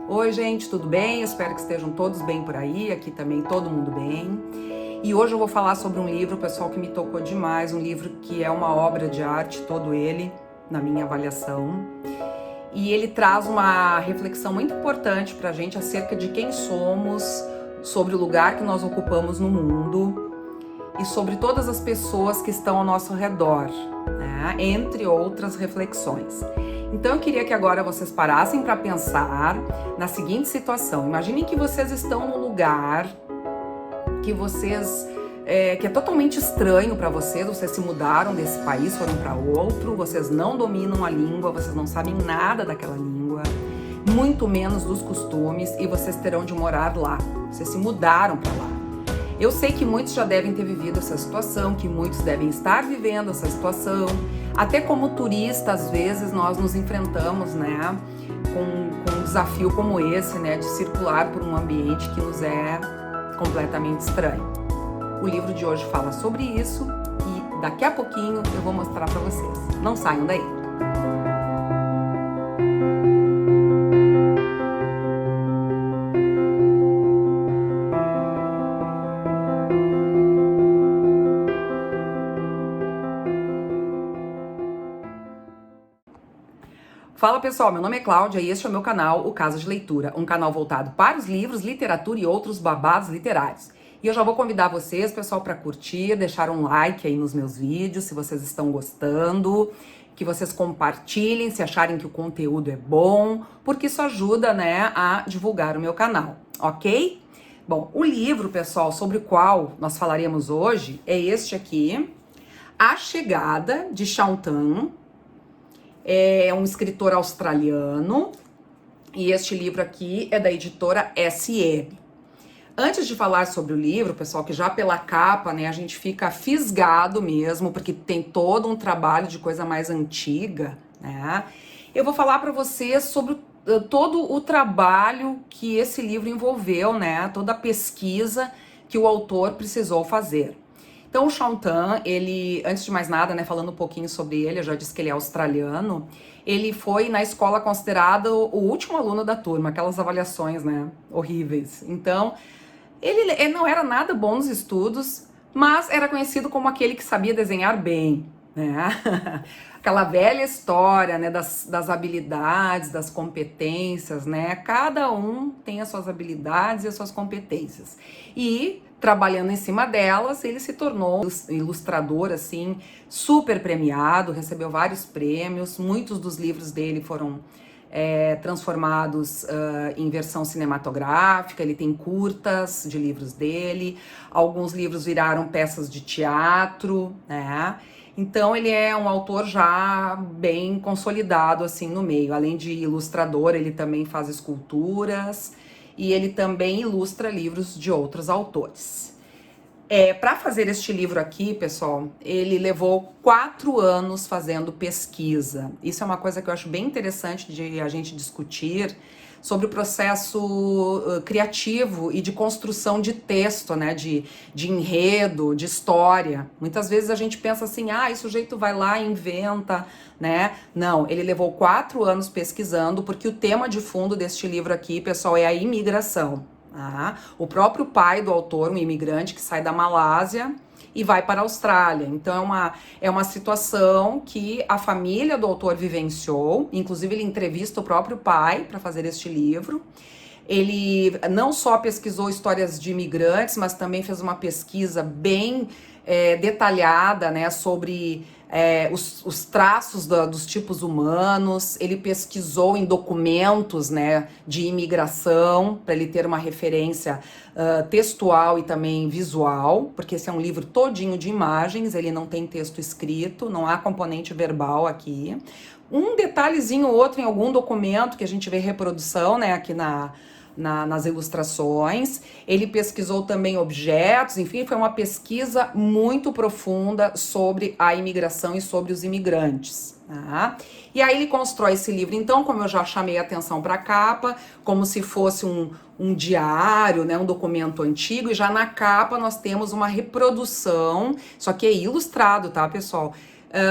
Oi, gente, tudo bem? Espero que estejam todos bem por aí, aqui também todo mundo bem. E hoje eu vou falar sobre um livro, pessoal, que me tocou demais, um livro que é uma obra de arte, todo ele, na minha avaliação. E ele traz uma reflexão muito importante pra gente acerca de quem somos, sobre o lugar que nós ocupamos no mundo e sobre todas as pessoas que estão ao nosso redor, né? Entre outras reflexões. Então eu queria que agora vocês parassem para pensar na seguinte situação. Imaginem que vocês estão num lugar que que é totalmente estranho para vocês se mudaram desse país, foram para outro, vocês não dominam a língua, vocês não sabem nada daquela língua, muito menos dos costumes, e vocês terão de morar lá. Vocês se mudaram para lá. Eu sei que muitos já devem ter vivido essa situação, que muitos devem estar vivendo essa situação. Até como turista, às vezes, nós nos enfrentamos, né, com um desafio como esse, né, de circular por um ambiente que nos é completamente estranho. O livro de hoje fala sobre isso e daqui a pouquinho eu vou mostrar para vocês. Não saiam daí! Fala pessoal, meu nome é Cláudia e este é o meu canal, o Casa de Leitura, um canal voltado para os livros, literatura e outros babados literários. E eu já vou convidar vocês, pessoal, para curtir, deixar um like aí nos meus vídeos, se vocês estão gostando, que vocês compartilhem se acharem que o conteúdo é bom, porque isso ajuda, né, a divulgar o meu canal, ok? Bom, o livro, pessoal, sobre o qual nós falaremos hoje é este aqui, A Chegada, de Shaun Tan. É um escritor australiano e este livro aqui é da editora SM. Antes de falar sobre o livro, pessoal, que já pela capa, né, a gente fica fisgado mesmo, porque tem todo um trabalho de coisa mais antiga, né? Eu vou falar para vocês sobre todo o trabalho que esse livro envolveu, né? Toda a pesquisa que o autor precisou fazer. Então o Shaun Tan, ele, antes de mais nada, né, falando um pouquinho sobre ele, eu já disse que ele é australiano, ele foi na escola considerado o último aluno da turma, aquelas avaliações, né, horríveis. Então, ele não era nada bom nos estudos, mas era conhecido como aquele que sabia desenhar bem, né? Aquela velha história, né, das habilidades, das competências, né? Cada um tem as suas habilidades e as suas competências. E trabalhando em cima delas, ele se tornou um ilustrador, assim, super premiado, recebeu vários prêmios, muitos dos livros dele foram transformados em versão cinematográfica, ele tem curtas de livros dele, alguns livros viraram peças de teatro, né? Então ele é um autor já bem consolidado, assim, no meio. Além de ilustrador, ele também faz esculturas, e ele também ilustra livros de outros autores. Para fazer este livro aqui, pessoal, ele levou 4 anos fazendo pesquisa. Isso é uma coisa que eu acho bem interessante de a gente discutir sobre o processo criativo e de construção de texto, né, de enredo, de história. Muitas vezes a gente pensa assim, o sujeito vai lá e inventa, né? Não, ele levou 4 anos pesquisando, porque o tema de fundo deste livro aqui, pessoal, é a imigração. O próprio pai do autor, um imigrante que sai da Malásia e vai para a Austrália. Então é uma situação que a família do autor vivenciou, inclusive ele entrevista o próprio pai para fazer este livro. Ele não só pesquisou histórias de imigrantes, mas também fez uma pesquisa bem detalhada, né, sobre os traços dos tipos humanos. Ele pesquisou em documentos, né, de imigração, para ele ter uma referência textual e também visual, porque esse é um livro todinho de imagens, ele não tem texto escrito, não há componente verbal aqui. Um detalhezinho ou outro em algum documento que a gente vê reprodução, né, aqui nas ilustrações. Ele pesquisou também objetos, enfim, foi uma pesquisa muito profunda sobre a imigração e sobre os imigrantes. Tá? E aí ele constrói esse livro, então, como eu já chamei a atenção para a capa, como se fosse um diário, né, um documento antigo, e já na capa nós temos uma reprodução, só que é ilustrado, tá, pessoal?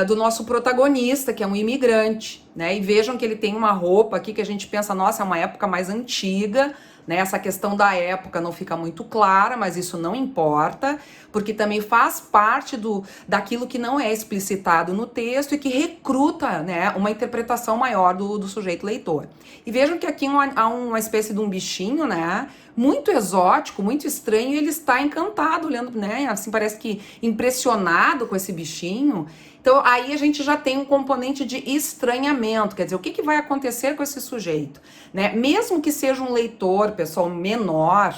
Do nosso protagonista, que é um imigrante. né? E vejam que ele tem uma roupa aqui que a gente pensa, nossa, é uma época mais antiga, né? Essa questão da época não fica muito clara, mas isso não importa, porque também faz parte daquilo que não é explicitado no texto e que recruta, né, uma interpretação maior do sujeito leitor. E vejam que aqui há uma espécie de um bichinho, né, muito exótico, muito estranho, e ele está encantado olhando, né, assim parece que impressionado com esse bichinho. Então aí a gente já tem um componente de estranhamento, quer dizer, o que vai acontecer com esse sujeito, né? Mesmo que seja um leitor, pessoal, menor,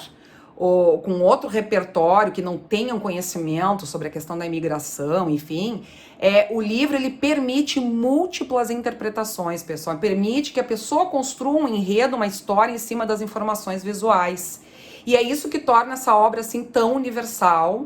ou com outro repertório, que não tenham conhecimento sobre a questão da imigração, enfim, o livro ele permite múltiplas interpretações, pessoal, permite que a pessoa construa um enredo, uma história em cima das informações visuais. E é isso que torna essa obra assim tão universal,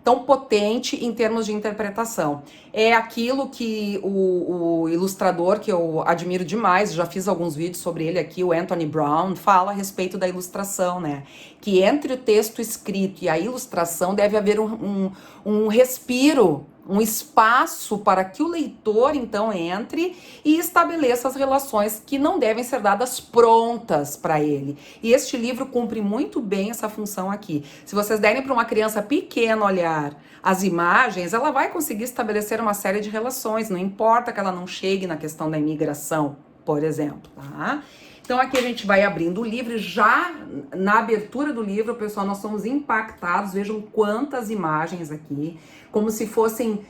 tão potente em termos de interpretação. É aquilo que o ilustrador, que eu admiro demais, já fiz alguns vídeos sobre ele aqui, o Anthony Brown, fala a respeito da ilustração, né? Que entre o texto escrito e a ilustração deve haver um respiro, um espaço para que o leitor, então, entre e estabeleça as relações que não devem ser dadas prontas para ele. E este livro cumpre muito bem essa função aqui. Se vocês derem para uma criança pequena olhar as imagens, ela vai conseguir estabelecer uma série de relações, não importa que ela não chegue na questão da imigração, por exemplo, tá? Então aqui a gente vai abrindo o livro, já na abertura do livro, pessoal, nós somos impactados, vejam quantas imagens aqui, como se fossem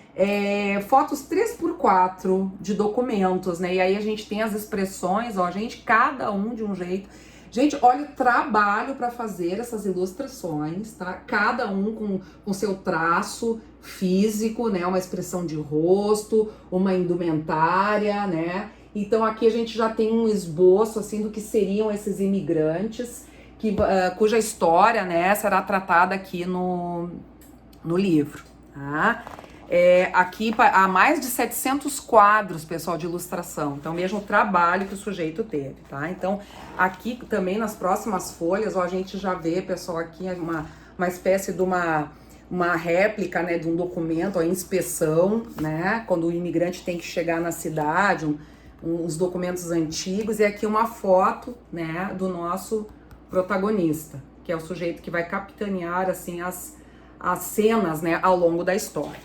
fotos 3x4 de documentos, né? E aí a gente tem as expressões, ó, gente, cada um de um jeito. Gente, olha o trabalho para fazer essas ilustrações, tá? Cada um com seu traço físico, né? Uma expressão de rosto, uma indumentária, né? Então aqui a gente já tem um esboço assim do que seriam esses imigrantes, cuja história, né, será tratada aqui no livro, tá? Aqui há mais de 700 quadros, pessoal, de ilustração. Então, mesmo o trabalho que o sujeito teve, tá? Então, aqui também nas próximas folhas, ó, a gente já vê, pessoal, aqui uma espécie de uma réplica, né, de um documento, a inspeção, né? Quando o imigrante tem que chegar na cidade, os documentos antigos, e aqui uma foto, né, do nosso protagonista, que é o sujeito que vai capitanear, assim, as cenas, né, ao longo da história.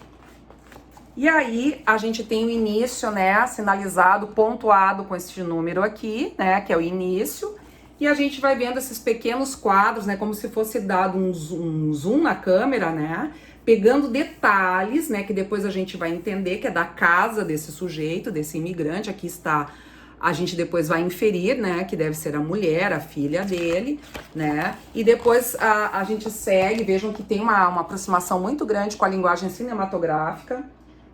E aí, a gente tem o início, né, sinalizado, pontuado com este número aqui, né, que é o início, e a gente vai vendo esses pequenos quadros, né, como se fosse dado um zoom na câmera, né, pegando detalhes, né, que depois a gente vai entender que é da casa desse sujeito, desse imigrante. Aqui está, a gente depois vai inferir, né, que deve ser a mulher, a filha dele, né, e depois a gente segue, vejam que tem uma aproximação muito grande com a linguagem cinematográfica,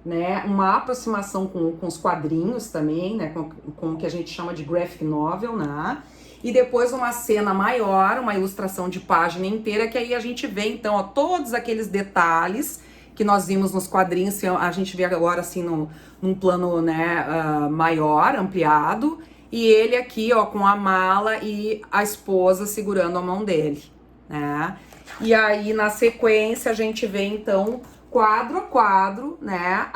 né, uma aproximação com os quadrinhos também, né, com o que a gente chama de graphic novel, né, e depois uma cena maior, uma ilustração de página inteira, que aí a gente vê, então, ó, todos aqueles detalhes que nós vimos nos quadrinhos, a gente vê agora, assim, num plano, né, maior, ampliado, e ele aqui, ó, com a mala e a esposa segurando a mão dele, né. E aí, na sequência, a gente vê, então, quadro a quadro, né,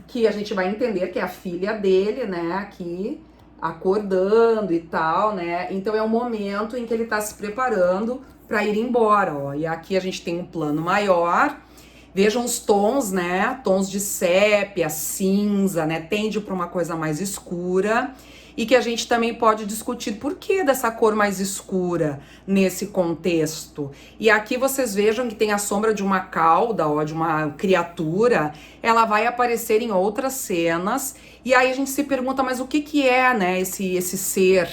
que a gente vai entender que é a filha dele, né, aqui, acordando e tal, né? Então é o momento em que ele tá se preparando para ir embora, ó. E aqui a gente tem um plano maior. Vejam os tons, né? Tons de sépia, cinza, né? Tende para uma coisa mais escura. E que a gente também pode discutir por que dessa cor mais escura nesse contexto. E aqui vocês vejam que tem a sombra de uma cauda, ó, de uma criatura. Ela vai aparecer em outras cenas. E aí a gente se pergunta, mas o que é, né, esse ser?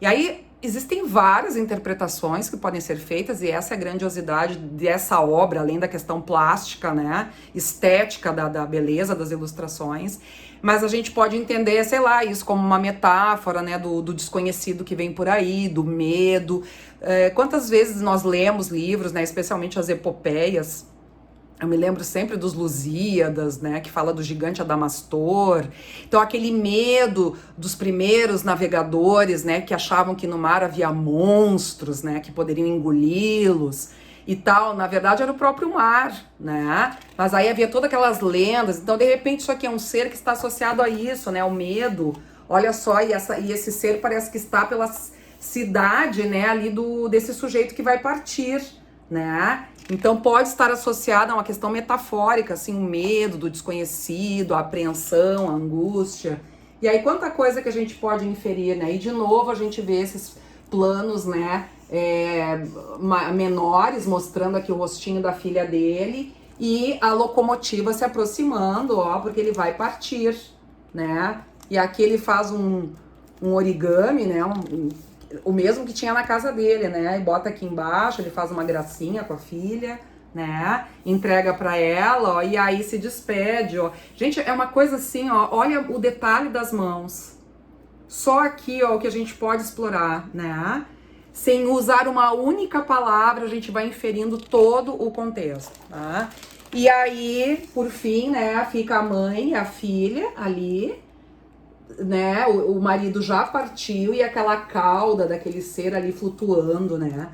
E aí existem várias interpretações que podem ser feitas, e essa é a grandiosidade dessa obra, além da questão plástica, né, estética da beleza das ilustrações. Mas a gente pode entender, sei lá, isso como uma metáfora, né, do desconhecido que vem por aí, do medo. Quantas vezes nós lemos livros, né, especialmente as epopeias. Eu me lembro sempre dos Lusíadas, né, que fala do gigante Adamastor. Então, aquele medo dos primeiros navegadores, né, que achavam que no mar havia monstros, né, que poderiam engoli-los. e tal, na verdade era o próprio mar, né? Mas aí havia todas aquelas lendas, então de repente isso aqui é um ser que está associado a isso, né? O medo, olha só, e esse ser parece que está pela cidade, né, ali desse sujeito que vai partir, né? Então pode estar associado a uma questão metafórica, assim, o medo do desconhecido, a apreensão, a angústia. E aí quanta coisa que a gente pode inferir, né? E de novo a gente vê esses planos, né, menores, mostrando aqui o rostinho da filha dele e a locomotiva se aproximando, ó, porque ele vai partir, né? E aqui ele faz um origami, né, o mesmo que tinha na casa dele, né? E bota aqui embaixo, ele faz uma gracinha com a filha, né? Entrega pra ela, ó, e aí se despede, ó. Gente, é uma coisa assim, ó, olha o detalhe das mãos. Só aqui, ó, o que a gente pode explorar, né? Sem usar uma única palavra, a gente vai inferindo todo o contexto, tá? E aí, por fim, né, fica a mãe e a filha ali, né, o marido já partiu e aquela cauda daquele ser ali flutuando, né,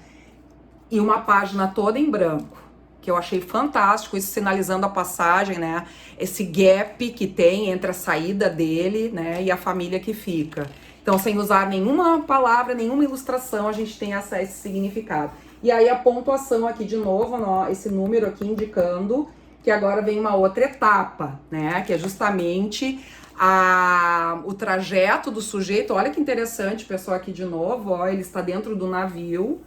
e uma página toda em branco, que eu achei fantástico, isso sinalizando a passagem, né, esse gap que tem entre a saída dele, né, e a família que fica. Então, sem usar nenhuma palavra, nenhuma ilustração, a gente tem esse significado. E aí a pontuação aqui de novo, ó, esse número aqui indicando que agora vem uma outra etapa, né, que é justamente o trajeto do sujeito. Olha que interessante, pessoal, aqui de novo, ó, ele está dentro do navio,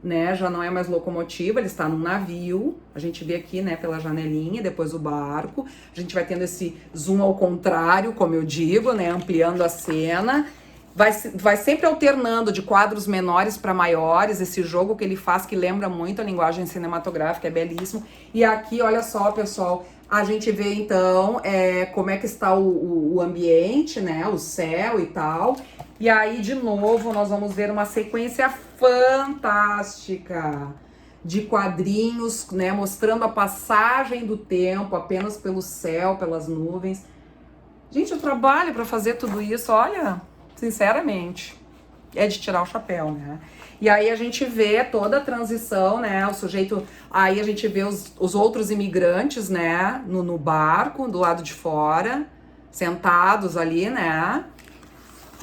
né, já não é mais locomotiva, ele está num navio, a gente vê aqui, né, pela janelinha, depois o barco, a gente vai tendo esse zoom ao contrário, como eu digo, né, ampliando a cena, vai sempre alternando de quadros menores para maiores, esse jogo que ele faz que lembra muito a linguagem cinematográfica, é belíssimo. E aqui, olha só, pessoal, a gente vê então como é que está o ambiente, né, o céu e tal. E aí, de novo, nós vamos ver uma sequência fantástica de quadrinhos, né, mostrando a passagem do tempo apenas pelo céu, pelas nuvens. Gente, eu trabalho para fazer tudo isso, olha, sinceramente, é de tirar o chapéu, né? E aí a gente vê toda a transição, né? O sujeito, aí a gente vê os outros imigrantes, né? No barco, do lado de fora, sentados ali, né?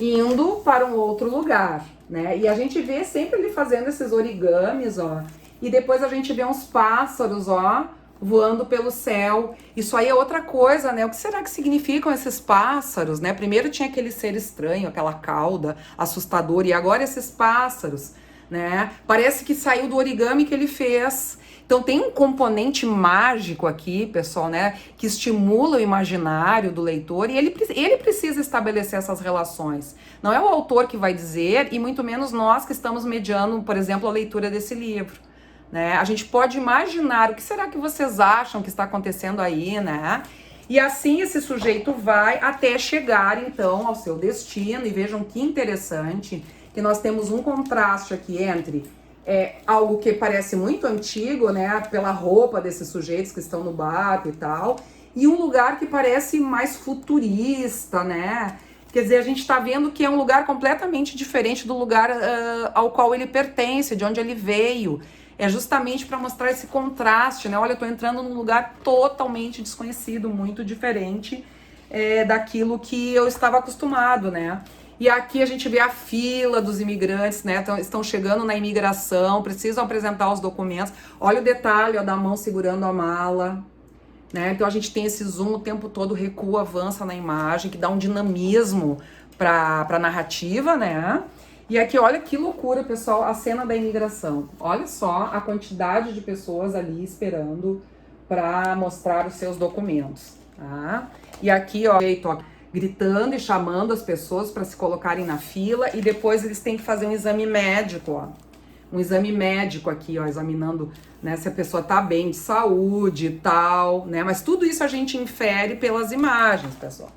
Indo para um outro lugar, né? E a gente vê sempre ele fazendo esses origamis, ó. E depois a gente vê uns pássaros, ó, voando pelo céu. Isso aí é outra coisa, né? O que será que significam esses pássaros, né? Primeiro tinha aquele ser estranho, aquela cauda assustadora, e agora esses pássaros, né? Parece que saiu do origami que ele fez. Então tem um componente mágico aqui, pessoal, né? Que estimula o imaginário do leitor e ele precisa estabelecer essas relações. Não é o autor que vai dizer e muito menos nós que estamos mediando, por exemplo, a leitura desse livro. Né? A gente pode imaginar o que será que vocês acham que está acontecendo aí, né? E assim esse sujeito vai até chegar então ao seu destino. E vejam que interessante que nós temos um contraste aqui entre algo que parece muito antigo, né? Pela roupa desses sujeitos que estão no barco e tal, e um lugar que parece mais futurista, né? Quer dizer, a gente está vendo que é um lugar completamente diferente do lugar ao qual ele pertence, de onde ele veio. É justamente para mostrar esse contraste, né? Olha, eu tô entrando num lugar totalmente desconhecido, muito diferente daquilo que eu estava acostumado, né? E aqui a gente vê a fila dos imigrantes, né? Estão chegando na imigração, precisam apresentar os documentos. Olha o detalhe, ó, da mão segurando a mala, né? Então a gente tem esse zoom o tempo todo, recua, avança na imagem, que dá um dinamismo para a narrativa, né? E aqui, olha que loucura, pessoal, a cena da imigração. Olha só a quantidade de pessoas ali esperando para mostrar os seus documentos, tá? E aqui, ó, gritando e chamando as pessoas para se colocarem na fila e depois eles têm que fazer um exame médico, ó. Um exame médico aqui, ó, examinando, né, se a pessoa tá bem de saúde e tal, né? Mas tudo isso a gente infere pelas imagens, pessoal.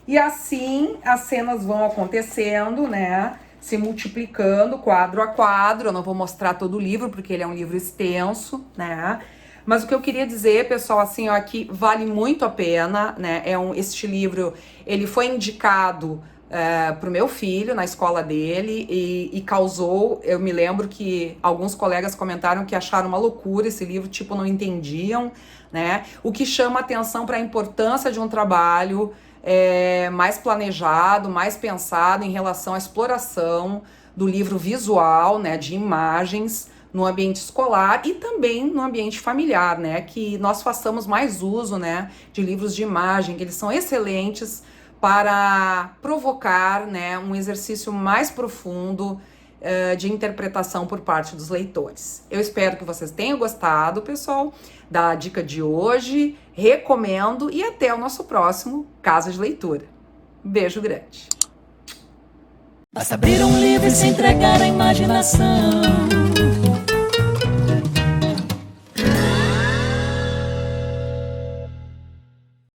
E assim as cenas vão acontecendo, né? Se multiplicando quadro a quadro. Eu não vou mostrar todo o livro porque ele é um livro extenso, né? Mas o que eu queria dizer, pessoal, assim, ó, que vale muito a pena, né? Este livro, ele foi indicado para o meu filho na escola dele e causou, eu me lembro que alguns colegas comentaram que acharam uma loucura esse livro, tipo, não entendiam, né? O que chama atenção para a importância de um trabalho mais planejado, mais pensado em relação à exploração do livro visual, né, de imagens no ambiente escolar e também no ambiente familiar, né, que nós façamos mais uso, né, de livros de imagem, que eles são excelentes para provocar, né, um exercício mais profundo de interpretação por parte dos leitores. Eu espero que vocês tenham gostado, pessoal, da dica de hoje, recomendo e até o nosso próximo Casa de Leitura. Beijo grande! Basta abrir um livro e se entregar à imaginação.